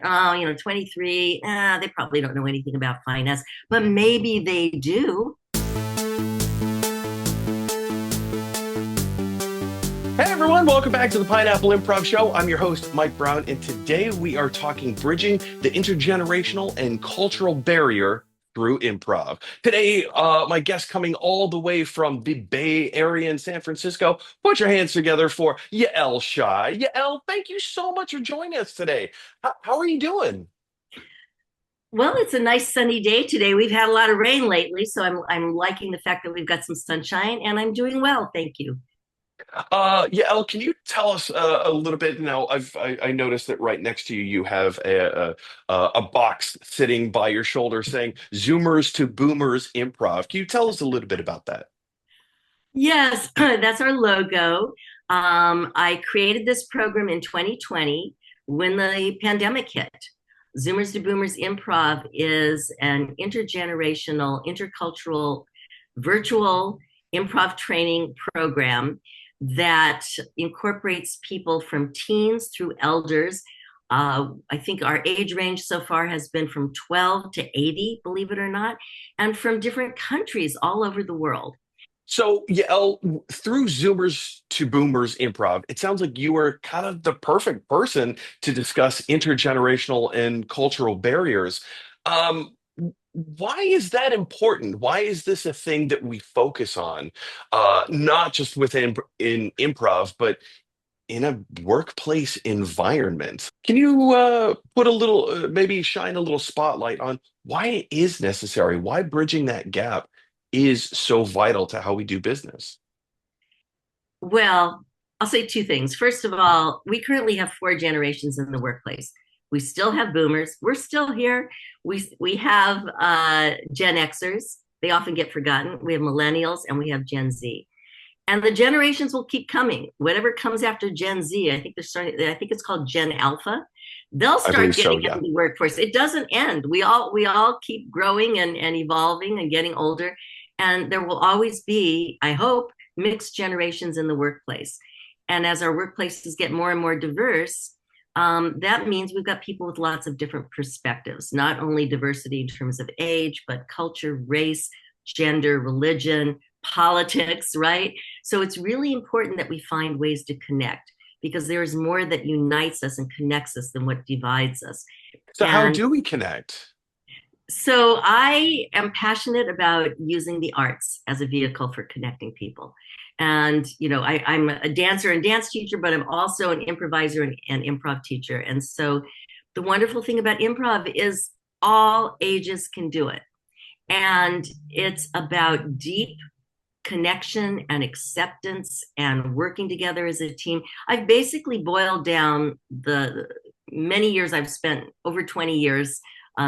oh, 23, they probably don't know anything about finance, but maybe they do. Hey everyone, welcome back to the Pineapple Improv Show. I'm your host, Mike Brown, and today we are talking bridging the intergenerational and cultural barrier through improv. Today, my guest coming all the way from the Bay Area in San Francisco. Put your hands together for Yael Schy. Yael, thank you so much for joining us today. How are you doing? Well, it's a nice sunny day today. We've had a lot of rain lately, so I'm liking the fact that we've got some sunshine, and I'm doing well, thank you. Yael, can you tell us a little bit? Now, I noticed that right next to you, you have a box sitting by your shoulder saying "Zoomers to Boomers Improv." Can you tell us a little bit about that? Yes, that's our logo. I created this program in 2020 when the pandemic hit. Zoomers to Boomers Improv is an intergenerational, intercultural, virtual improv training program that incorporates people from teens through elders. I think our age range so far has been from 12 to 80, believe it or not, and from different countries all over the world. So, Yael, through Zoomers to Boomers Improv, it sounds like you are kind of the perfect person to discuss intergenerational and cultural barriers. Um, why is that important? Why is this a thing that we focus on, not just within in improv, but in a workplace environment? Can you put a little, maybe shine a little spotlight on why it is necessary, why bridging that gap is so vital to how we do business? Well, I'll say two things. First of all, we currently have four generations in the workplace. We still have boomers. We're still here. We have Gen Xers. They often get forgotten. We have millennials and we have Gen Z. And the generations will keep coming. Whatever comes after Gen Z, I think they're starting. I think it's called Gen Alpha. They'll I believe start so, getting yeah. into the workforce. It doesn't end. We all keep growing and evolving and getting older. And there will always be, I hope, mixed generations in the workplace. And as our workplaces get more and more diverse, that means we've got people with lots of different perspectives, not only diversity in terms of age, but culture, race, gender, religion, politics, right? So it's really important that we find ways to connect because there is more that unites us and connects us than what divides us. So how And do we connect? so I am passionate about using the arts as a vehicle for connecting people. And, I'm a dancer and dance teacher, but I'm also an improviser and improv teacher. And so the wonderful thing about improv is all ages can do it. And it's about deep connection and acceptance and working together as a team. I've basically boiled down the many years I've spent, over 20 years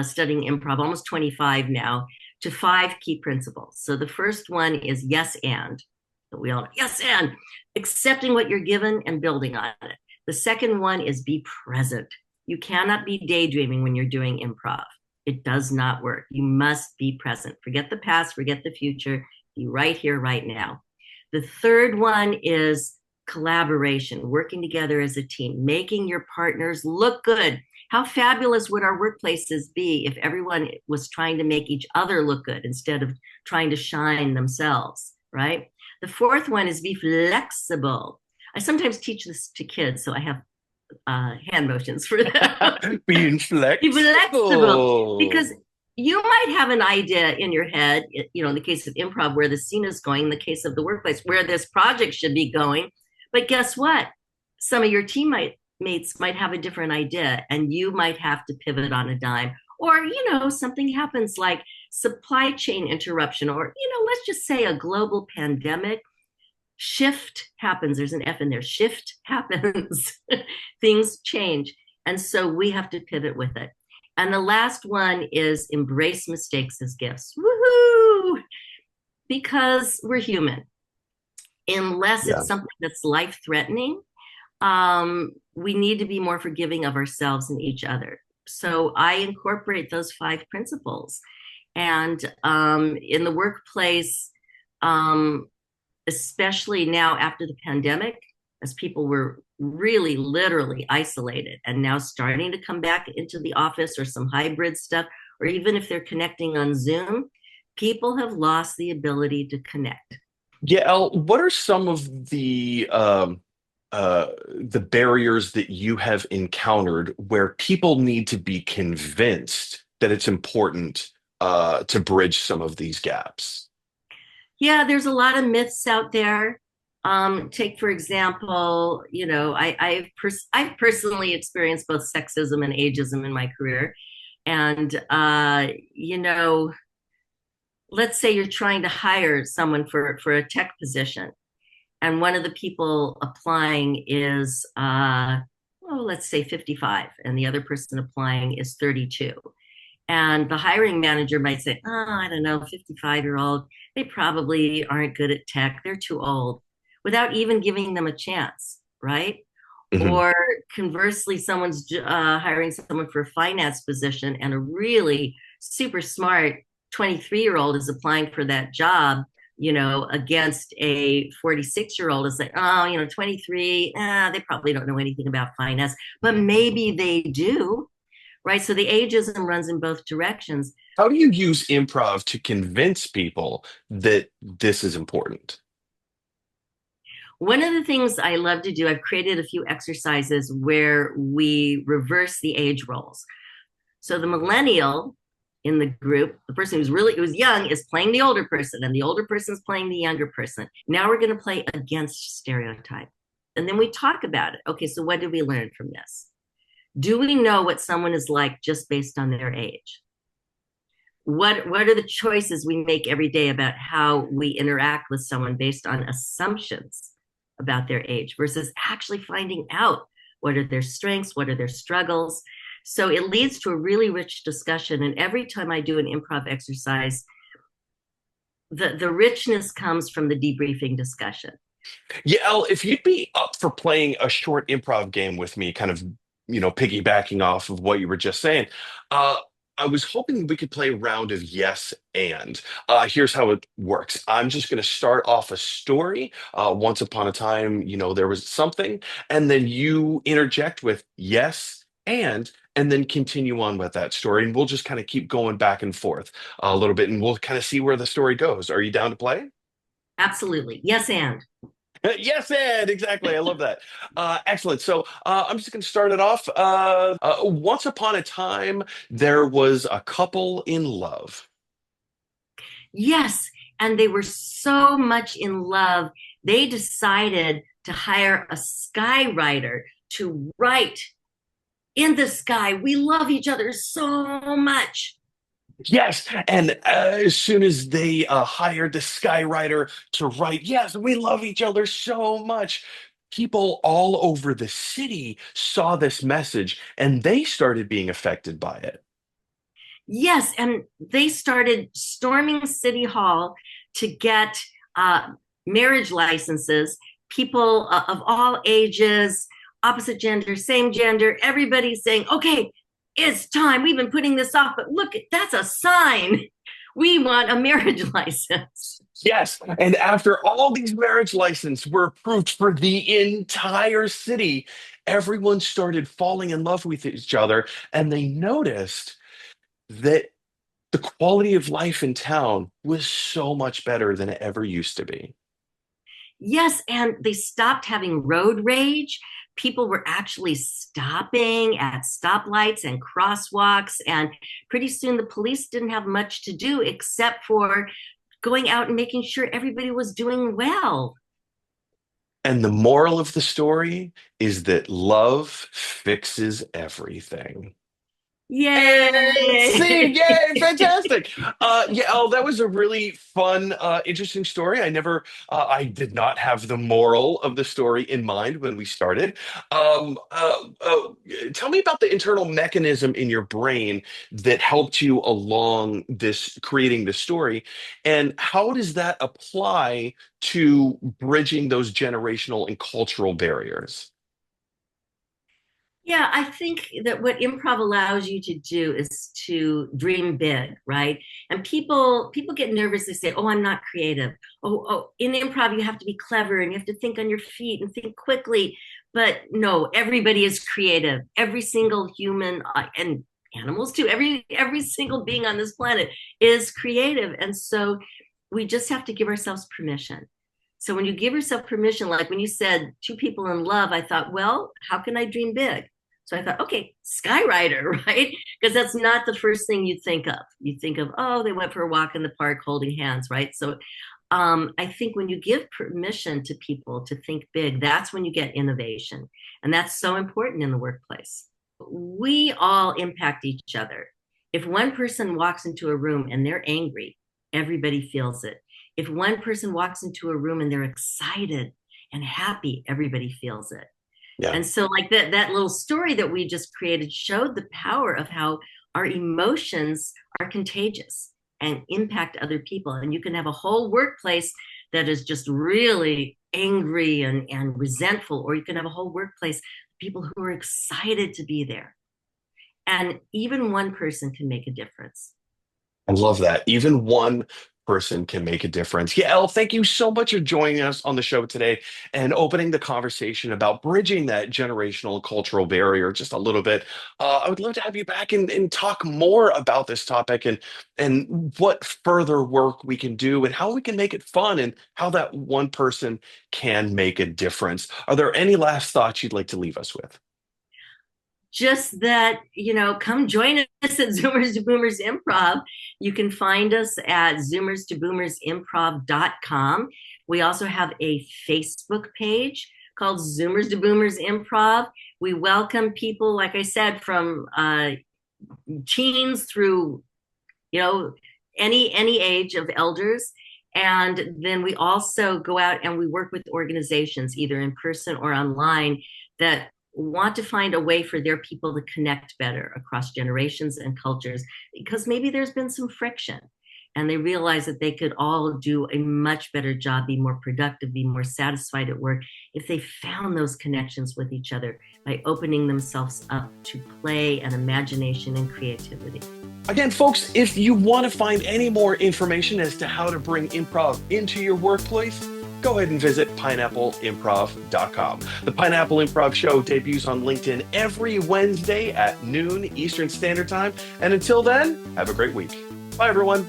studying improv, almost 25 now, to five key principles. So the first one is yes and. We all know, yes and accepting what you're given and building on it. The second one is be present. You cannot be daydreaming when you're doing improv. It does not work. You must be present. Forget the past, forget the future. Be right here, right now. The third one is collaboration, working together as a team, making your partners look good. How fabulous would our workplaces be if everyone was trying to make each other look good instead of trying to shine themselves, right? The fourth one is be flexible. I sometimes teach this to kids, so I have hand motions for them. Being Be flexible flexible. because you might have an idea in your head, in the case of improv, where the scene is going, in the case of the workplace, where this project should be going. But guess what? Some of your teammates might have a different idea, and you might have to pivot on a dime. Or, something happens like supply chain interruption, or, let's just say a global pandemic. Shift happens. There's an F in there. Shift happens. Things change. And so we have to pivot with it. And the last one is embrace mistakes as gifts. Woohoo! Because we're human. Unless Yeah. it's something that's life threatening, we need to be more forgiving of ourselves and each other. So I incorporate those five principles. And in the workplace, especially now after the pandemic. as people were really literally isolated and now starting to come back into the office or some hybrid stuff, or even if they're connecting on Zoom, people have lost the ability to connect. Yael, what are some of the barriers that you have encountered where people need to be convinced that it's important to bridge some of these gaps? Yeah, there's a lot of myths out there. Take for example, I've personally experienced both sexism and ageism in my career, and let's say you're trying to hire someone for a tech position, and one of the people applying is let's say 55, and the other person applying is 32. And the hiring manager might say, oh, I don't know, 55-year-old, they probably aren't good at tech. They're too old, without even giving them a chance, right? Mhm. Or conversely, someone's hiring someone for a finance position, and a really super smart 23-year-old is applying for that job, against a 46-year-old is like, oh, 23, they probably don't know anything about finance, but maybe they do, right? So the ageism runs in both directions. How do you use improv to convince people that this is important? One of the things I love to do, I've created a few exercises where we reverse the age roles. So the millennial in the group, the person who's young, is playing the older person, and the older person is playing the younger person. Now we're going to play against stereotype. And then we talk about it. Okay, so what did we learn from this? Do we know what someone is like just based on their age? What are the choices we make every day about how we interact with someone based on assumptions about their age versus actually finding out what are their strengths, what are their struggles? So it leads to a really rich discussion. And every time I do an improv exercise, the richness comes from the debriefing discussion. Yael, if you'd be up for playing a short improv game with me, kind of, piggybacking off of what you were just saying, uh, I was hoping we could play a round of yes and. Here's how it works. I'm just going to start off a story. Once upon a time, there was something, and then you interject with yes and then continue on with that story. And we'll just kind of keep going back and forth a little bit, and we'll kind of see where the story goes. Are you down to play? Absolutely. Yes, and. Yes, Ed, exactly. I love that. Excellent. So I'm just going to start it off. Once upon a time, there was a couple in love. Yes. And they were so much in love, they decided to hire a skywriter to write in the sky. We love each other so much. Yes, and as soon as they hired the skywriter to write, yes, we love each other so much. People all over the city saw this message and they started being affected by it. Yes, and they started storming City Hall to get uh, marriage licenses. People of all ages, opposite gender, same gender, everybody's saying, okay, it's time. We've been putting this off, but look, that's a sign. We want a marriage license. Yes, and after all these marriage licenses were approved for the entire city, everyone started falling in love with each other, and they noticed that the quality of life in town was so much better than it ever used to be. Yes, and they stopped having road rage. People were actually stopping at stoplights and crosswalks. And pretty soon the police didn't have much to do except for going out and making sure everybody was doing well. And the moral of the story is that love fixes everything. And scene, Yay! yay, fantastic. Yeah, oh, that was a really fun, interesting story. I did not have the moral of the story in mind when we started. Um, uh, uh, Tell me about the internal mechanism in your brain that helped you along this creating the story, and how does that apply to bridging those generational and cultural barriers? Yeah, I think that what improv allows you to do is to dream big, right? And people get nervous. They say, "Oh, I'm not creative." Oh, in improv you have to be clever and you have to think on your feet and think quickly. But no, everybody is creative. Every single human and animals too. Every single being on this planet is creative, and so we just have to give ourselves permission. So when you give yourself permission, like when you said two people in love, I thought, well, how can I dream big? So I thought, okay, skywriter, right? Because that's not the first thing you think of. You think of, oh, they went for a walk in the park holding hands, right? So I think when you give permission to people to think big, that's when you get innovation. And that's so important in the workplace. We all impact each other. If one person walks into a room and they're angry, everybody feels it. If one person walks into a room and they're excited and happy, everybody feels it. Yeah. And so, like that little story that we just created showed the power of how our emotions are contagious and impact other people. And you can have a whole workplace that is just really angry and resentful, or you can have a whole workplace people who are excited to be there. And even one person can make a difference. I love that. Even one person can make a difference. Yael, thank you so much for joining us on the show today and opening the conversation about bridging that generational cultural barrier just a little bit. I would love to have you back and talk more about this topic and what further work we can do and how we can make it fun and how that one person can make a difference. Are there any last thoughts you'd like to leave us with? Just that, come join us at Zoomers to Boomers Improv. You can find us at zoomers to boomers improv.com. We also have a Facebook page called Zoomers to Boomers Improv. We welcome people, like I said, from teens through, you know, any age of elders. And then we also go out and we work with organizations, either in person or online, that want to find a way for their people to connect better across generations and cultures, because maybe there's been some friction and they realize that they could all do a much better job, be more productive, be more satisfied at work if they found those connections with each other by opening themselves up to play and imagination and creativity. Again, folks, if you want to find any more information as to how to bring improv into your workplace, go ahead and visit pineappleimprov.com. The Pineapple Improv Show debuts on LinkedIn every Wednesday at noon Eastern Standard Time. And until then, have a great week. Bye, everyone.